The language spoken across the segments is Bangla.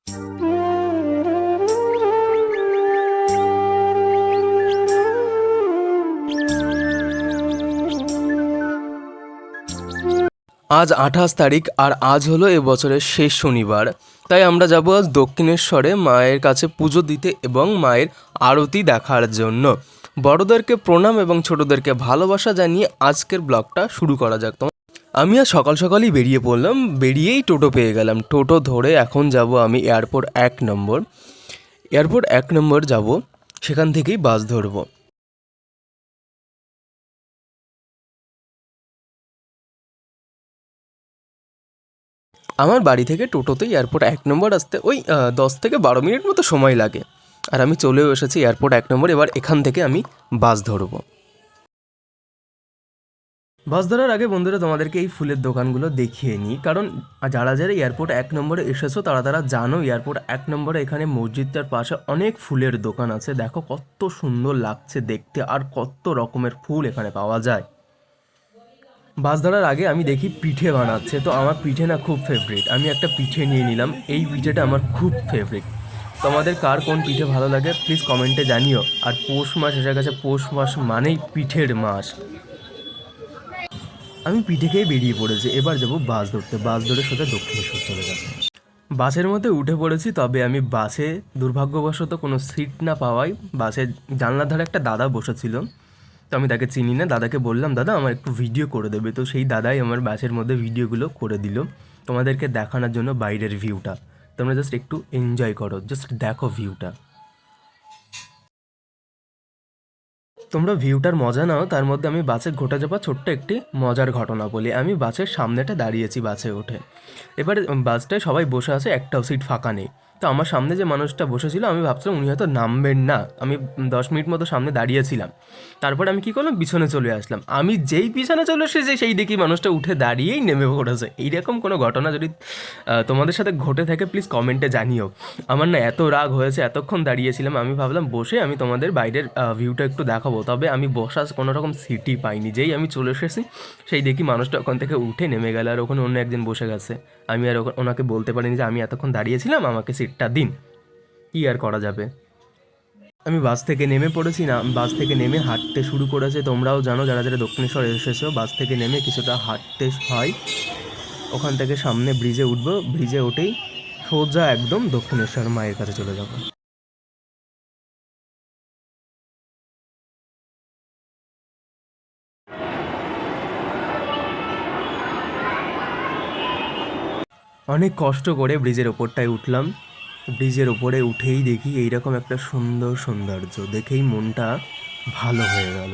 আজ 28 তারিখ আর আজ হলো এবছরের শেষ শনিবার, তাই আমরা যাব আজ দক্ষিণেশ্বরে মায়ের কাছে পুজো দিতে এবং মায়ের আরতি দেখার জন্য। বড়দেরকে প্রণাম এবং ছোটদেরকে ভালোবাসা জানিয়ে আজকের ব্লগটা শুরু করা যাক। আমি আজ সকাল সকালই বেরিয়ে পড়লাম, বেরিয়েই টোটো পেয়ে গেলাম। টোটো ধরে এখন যাব আমি এয়ারপোর্ট 1 নম্বর। এয়ারপোর্ট 1 নম্বর যাব, সেখান থেকেই বাস ধরবো। আমার বাড়ি থেকে টোটোতে এয়ারপোর্ট 1 নম্বর আসতে ওই 10 থেকে 12 মিনিট মতো সময় লাগে। আর আমি চলেও এসেছি এয়ারপোর্ট 1 নম্বর। এবার এখান থেকে আমি বাস ধরবো। বাস ধরার আগে বন্ধুরা তোমাদেরকে এই ফুলের দোকানগুলো দেখিয়ে নিই, কারণ যারা যারা এয়ারপোর্ট 1 নম্বরে এসেছো তারা জানো এয়ারপোর্ট 1 নম্বরে এখানে মসজিদটার পাশে অনেক ফুলের দোকান আছে। দেখো কত সুন্দর লাগছে দেখতে, আর কত রকমের ফুল এখানে পাওয়া যায়। বাস ধরার আগে আমি দেখি পিঠে বানাচ্ছে, তো আমার পিঠে না খুব ফেভারিট। আমি একটা পিঠে নিয়ে নিলাম, এই পিঠেটা আমার খুব ফেভারিট। তোমাদের কার কোন পিঠে ভালো লাগে প্লিজ কমেন্টে জানিও। আর পৌষ মাস এসে গেছে, পৌষ মাস মানেই পিঠের মাস। আমি পিঠে খেয়ে বেরিয়ে পড়েছি, এবার যাবো বাস ধরতে। বাস ধরে সোজা দক্ষিণেশ্বর চলে যাবো। বাসের মধ্যে উঠে পড়েছি, তবে আমি বাসে দুর্ভাগ্যবশত কোনো সিট না পাওয়ায় বাসের জানলার ধারে একটা দাদা বসেছিল। তো আমি তাকে চিনি না, দাদাকে বললাম দাদা আমার একটু ভিডিও করে দেবে। তো সেই দাদাই আমার বাসের মধ্যে ভিডিওগুলো করে দিল তোমাদেরকে দেখানোর জন্য বাইরের ভিউটা। তোমরা জাস্ট একটু এনজয় করো, জাস্ট দেখো ভিউটা। তোমরা ভিউটার মজা নাও, তার মধ্যে আমি বাসে ঘটে যাওয়া ছোট্ট একটি মজার ঘটনা বলি। আমি বাসের সামনেটা দাঁড়িয়েছি বাসে উঠে, এবারে বাসটায় সবাই বসে আছে, একটাও সিট ফাঁকা নেই। তো আমার সামনে যে মানুষটা বসেছিল আমি ভাবছিলাম উনি হয়তো নামবেন না। আমি 10 মিনিট মতো সামনে দাঁড়িয়েছিলাম, তারপর আমি কী করলাম, পিছনে চলে আসলাম। আমি যেই পিছনে চলে এসেছি সেই দেখি মানুষটা উঠে দাঁড়িয়েই নেমে পড়েছে। এইরকম কোনো ঘটনা যদি তোমাদের সাথে ঘটে থাকে প্লিজ কমেন্টে জানিও। আমার না এত রাগ হয়েছে, এতক্ষণ দাঁড়িয়েছিলাম, আমি ভাবলাম বসে আমি তোমাদের বাইরের ভিউটা একটু দেখাবো, তবে আমি বসার কোনো রকম সিটই পাইনি। যেই আমি চলে এসেছি সেই দেখি মানুষটা ওখান থেকে উঠে নেমে গেল, আর ওখানে অন্য একজন বসে গেছে। আমি আর ওনাকে বলতে পারিনি যে আমি এতক্ষণ দাঁড়িয়েছিলাম, আমাকে সিটটা দিন। কী আর করা যাবে। আমি বাস থেকে নেমে পড়েছি, না বাস থেকে নেমে হাঁটতে শুরু করেছে। তোমরাও জানো যারা যারা দক্ষিণেশ্বর এসেছো, বাস থেকে নেমে কিছুটা হাঁটতে হয়। ওখান থেকে সামনে ব্রিজে উঠবো, ব্রিজে উঠেই সোজা একদম দক্ষিণেশ্বর মায়ের কাছে চলে যাব। অনেক কষ্ট করে ব্রিজের ওপরটায় উঠলাম। ব্রিজের ওপরে উঠেই দেখি এইরকম একটা সুন্দর সৌন্দর্য, দেখেই মনটা ভালো হয়ে গেল।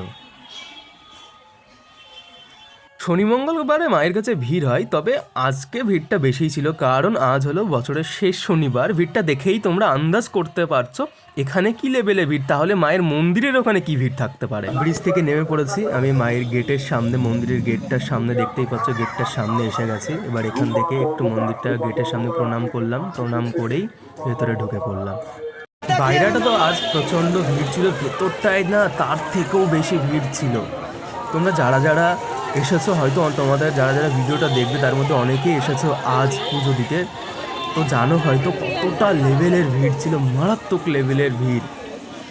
শনি মঙ্গলবারে মায়ের কাছে ভিড় হয়, তবে আজকে ভিড়টা বেশিই ছিল, কারণ আজ হলো বছরের শেষ শনিবার। ভিড়টা দেখেই তোমরা আন্দাজ করতে পারছো এখানে কি লেভেলে ভিড়, তাহলে মায়ের মন্দিরের ওখানে কি ভিড় থাকতে পারে। ব্রিজ থেকে নেমে পড়েছি আমি মায়ের গেটের সামনে, মন্দিরের গেটটার সামনে, দেখতেই পাচ্ছ গেটটার সামনে এসে গেছি। এবার এখান থেকে একটু মন্দিরটা গেটের সামনে প্রণাম করলাম, প্রণাম করেই ভেতরে ঢুকে পড়লাম। বাইরেটা তো আজ প্রচণ্ড ভিড় ছিল, ভেতরটায় না তার থেকেও বেশি ভিড় ছিল। তোমরা যারা যারা এসেছো, হয়তো তোমাদের যারা যারা ভিডিওটা দেখবে তার মধ্যে অনেকেই এসেছো আজ পুজো দিতে, তো জানো হয়তো কতটা লেভেলের ভিড় ছিল, মারাত্মক লেভেলের ভিড়।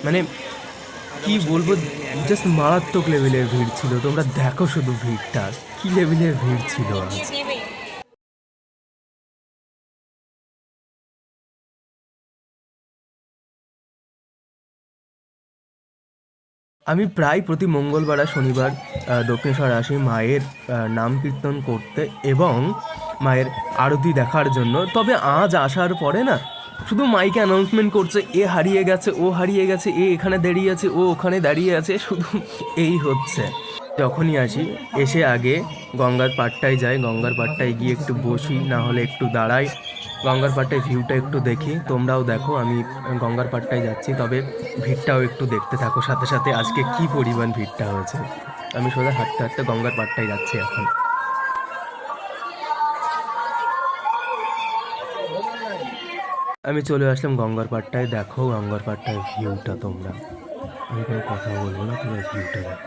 মানে কি বলবো, জাস্ট মারাত্মক লেভেলের ভিড় ছিল। তোমরা দেখো শুধু ভিড়টা, কি লেভেলের ভিড় ছিল আজ। আমি প্রায় প্রতি মঙ্গলবার আর শনিবার দক্ষিণেশ্বর আসি মায়ের নাম কীর্তন করতে এবং মায়ের আরতি দেখার জন্য। তবে আজ আসার পরে না শুধু মাইকে অ্যানাউন্সমেন্ট করছে, এ হারিয়ে গেছে, ও হারিয়ে গেছে, এ এখানে দাঁড়িয়ে আছে, ও ওখানে দাঁড়িয়ে আছে, শুধু এই হচ্ছে। যখনই আসি এসে আগে গঙ্গার পাড়টায় যাই, গঙ্গার পাড়টায় গিয়ে একটু বসি, না হলে একটু দাঁড়াই, গঙ্গার পাড়টায় ভিউটা একটু দেখি। তোমরাও দেখো আমি গঙ্গার পাড়টায় যাচ্ছি, তবে ভিড়টাও একটু দেখতে থাকো সাথে সাথে, আজকে কি পরিমাণ ভিড়টা হয়েছে। আমি সোজা হাঁটতে হাঁটতে গঙ্গার পাড়টায় যাচ্ছি এখন। আমি চলে আসলাম গঙ্গার পাড়টায়, দেখো গঙ্গার পাড়টায় ভিউটা তোমরা। আমি কোনো কথা বলবো না, তোমরা ভিউটা দেখো।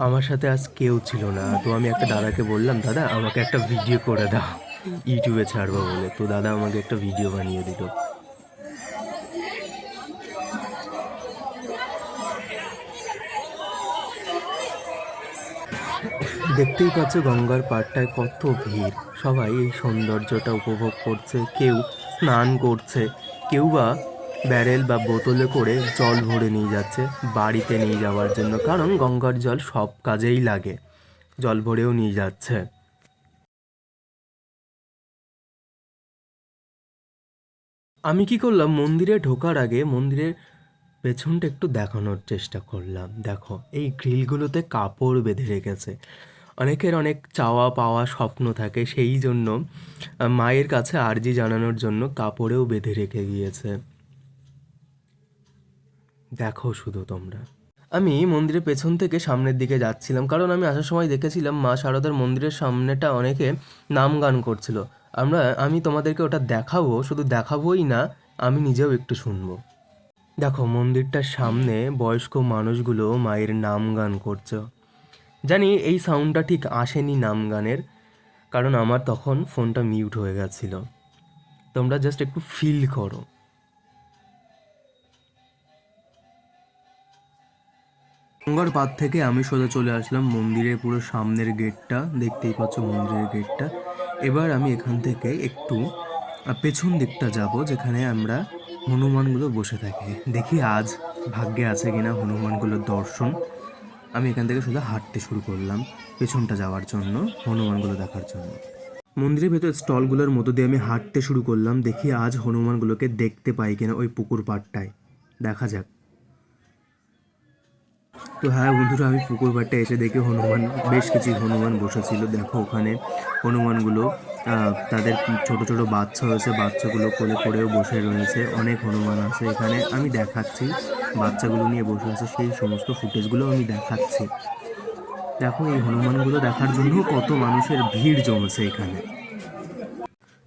আমার সাথে আজ কেউ ছিল না, তো আমি একটা দাদাকে বললাম, দাদা আমাকে একটা ভিডিও করে দাও, ইউটিউবে ছাড়বো বলে। তো দাদা আমাকে একটা ভিডিও বানিয়ে দিল। দেখতেই পাচ্ছ গঙ্গার পাড়টায় কত ভিড়, সবাই এই সৌন্দর্যটা উপভোগ করছে, কেউ স্নান করছে, কেউ বা ব্যারেল বা বোতলে করে জল ভরে নিয়ে যাচ্ছে বাড়িতে নিয়ে যাওয়ার জন্য, কারণ গঙ্গার জল সব কাজেই লাগে, জল ভরেও নিয়ে যাচ্ছে। আমি কি করলাম, মন্দিরে ঢোকার আগে মন্দিরের পেছনটা একটু দেখানোর চেষ্টা করলাম। দেখো এই গ্রিলগুলোতে কাপড় বেঁধে রেখেছে। অনেকের অনেক চাওয়া পাওয়া স্বপ্ন থাকে, সেই জন্য মায়ের কাছে আর্জি জানানোর জন্য কাপড়েও বেঁধে রেখে গিয়েছে। দেখো শুধু তোমরা। আমি মন্দিরের পেছন থেকে সামনের দিকে যাচ্ছিলাম, কারণ আমি আসার সময় দেখেছিলাম মা শারদার মন্দিরের সামনেটা অনেকে নাম গান করছিল। আমি তোমাদেরকে ওটা দেখাবো, শুধু দেখাবোই না, আমি নিজেও একটু শুনবো। দেখো মন্দিরটার সামনে বয়স্ক মানুষগুলো মায়ের নাম গান করছে। জানি এই সাউন্ডটা ঠিক আসেনি নাম গানের, কারণ আমার তখন ফোনটা মিউট হয়ে গেছিল। তোমরা জাস্ট একটু ফিল করো। গঙ্গার পাড় থেকে আমি সোজা চলে আসলাম মন্দিরের পুরো সামনের গেটটা, দেখতেই পাচ্ছ মন্দিরের গেটটা। এবার আমি এখান থেকে একটু পেছন দিকটা যাব, যেখানে আমরা হনুমানগুলো বসে থাকি। দেখি আজ ভাগ্যে আছে কিনা হনুমানগুলোর দর্শন। আমি এখান থেকে সোজা হাঁটতে শুরু করলাম পেছনটা যাওয়ার জন্য, হনুমানগুলো দেখার জন্য। মন্দিরের ভেতর স্টলগুলোর মধ্য দিয়ে আমি হাঁটতে শুরু করলাম, দেখি আজ হনুমানগুলোকে দেখতে পাই কিনা ওই পুকুর পাড়টায়, দেখা যাক। তো হ্যাঁ বন্ধুরা, আমি পুকুর পাড়টা এসে দেখি হনুমান, বেশ কিছু হনুমান বসেছিল। দেখো ওখানে হনুমানগুলো তাদের ছোট ছোট বাচ্চা হয়েছে, বাচ্চাগুলো কোলে করেও বসে রয়েছে। অনেক হনুমান আছে এখানে, আমি দেখাচ্ছি বাচ্চাগুলো নিয়ে বসে আছে, সেই সমস্ত ফুটেজগুলো আমি দেখাচ্ছি। দেখো এই হনুমানগুলো দেখার জন্য কত মানুষের ভিড় জমেছে এখানে।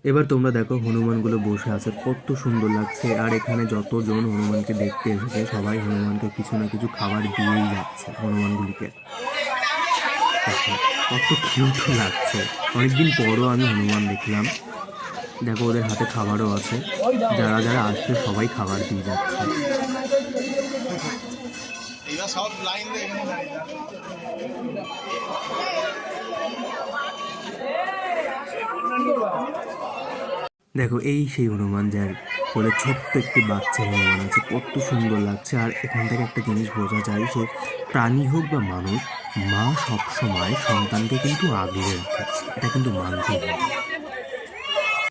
এবার তোমরা দেখো হনুমানগুলো বসে আছে, কত সুন্দর লাগছে। আর এখানে যতজন হনুমানকে দেখতে এসেছে সবাই হনুমানকে কিছু না কিছু খাবার দিয়েই যাচ্ছে হনুমানগুলিকে। দেখো কত কিউট লাগছে, অনেকদিন পরও আমি হনুমান দেখলাম। দেখো ওদের হাতে খাবারও আছে, যারা যারা আসছে সবাই খাবার দিয়ে যাচ্ছে। দেখো এই সেই হনুমান, যার কোলে ছোট্ট একটি বাচ্চা হনুমান আছে, কত সুন্দর লাগছে। আর এখান থেকে একটা জিনিস বোঝা যায় যে প্রাণী হোক বা মানুষ, মা সবসময় সন্তানকে কিন্তু আগলে রাখে, এটা কিন্তু মানতেই হবে।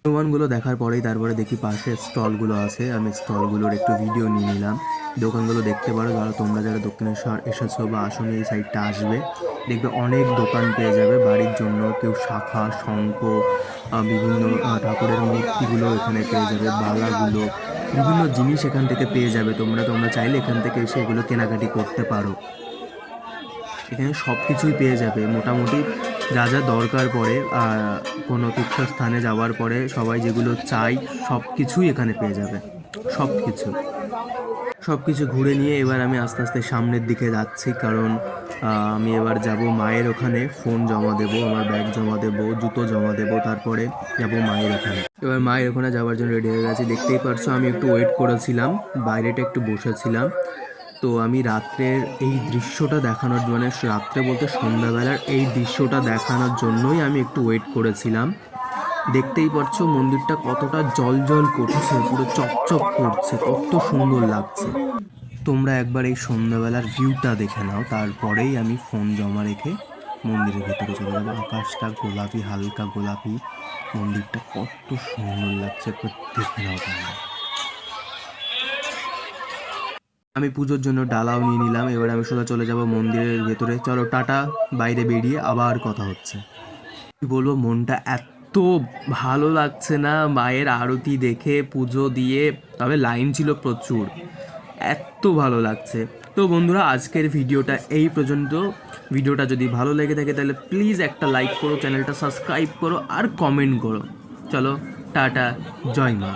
হনুমানগুলো দেখার পরেই তারপরে দেখি পাশে স্টলগুলো আছে, আমি স্টলগুলোর একটু ভিডিও নিয়ে নিলাম। দোকানগুলো দেখতে পারো, যারা তোমরা যারা দক্ষিণেশ্বর এসেছো বা আসলে এই সাইডটা আসবে, দেখবে অনেক দোকান পেয়ে যাবে বাড়ির জন্য। কেউ শাখা, শঙ্খ, বিভিন্ন ঠাকুরের মূর্তিগুলো এখানে পেয়ে যাবে, বালাগুলো, বিভিন্ন জিনিস এখান থেকে পেয়ে যাবে। তোমরা চাইলে এখান থেকে এসে এগুলো কেনাকাটি করতে পারো। এখানে সব কিছুই পেয়ে যাবে মোটামুটি, যা যা দরকার পড়ে কোনো তীর্থস্থানে যাওয়ার পরে সবাই যেগুলো চাই সব কিছুই এখানে পেয়ে যাবে, সব কিছু। সব কিছু ঘুরে নিয়ে এবার আমি আস্তে আস্তে সামনের দিকে যাচ্ছি, কারণ আমি এবার যাব মায়ের ওখানে, ফোন জমা দেবো, আমার ব্যাগ জমা দেবো, জুতো জমা দেবো, তারপরে যাব মায়ের ওখানে। এবার মায়ের ওখানে যাওয়ার জন্য রেডি হয়ে গেছি। দেখতেই পারছো আমি একটু ওয়েট করেছিলাম, বাইরেটা একটু বসেছিলাম। তো আমি রাত্রের এই দৃশ্যটা দেখানোর, মানে রাত্রে বলতে সন্ধ্যাবেলার এই দৃশ্যটা দেখানোর জন্যই আমি একটু ওয়েট করেছিলাম। দেখতেই পারছো মন্দিরটা কতটা জল জল করছে, পুরো চকচক করছে, কত সুন্দর লাগছে। তোমরা একবার এই সন্ধ্যাবেলার ভিউটা দেখে নাও, তারপরেই আমি ফোন জমা রেখে মন্দিরের ভেতরে চলে যাবো। আকাশটা গোলাপি, হালকা গোলাপি, মন্দিরটা কত সুন্দর লাগছে, দেখে নাও তোমরা। আমি পুজোর জন্য ডালাও নিয়ে নিলাম, এবার আমি সোজা চলে যাব মন্দিরের ভেতরে। চলো টাটা, বাইরে বেরিয়ে আবার কথা হচ্ছে। কি বলবো, মনটা এত ভালো লাগছে না মায়ের আরতি দেখে, পুজো দিয়ে, তবে লাইন ছিল প্রচুর, এত ভালো লাগছে। তো বন্ধুরা আজকের ভিডিওটা এই পর্যন্ত। ভিডিওটা যদি ভালো লেগে থাকে তাহলে প্লিজ একটা লাইক করো, চ্যানেলটা সাবস্ক্রাইব করো আর কমেন্ট করো। চলো টাটা, জয় মা।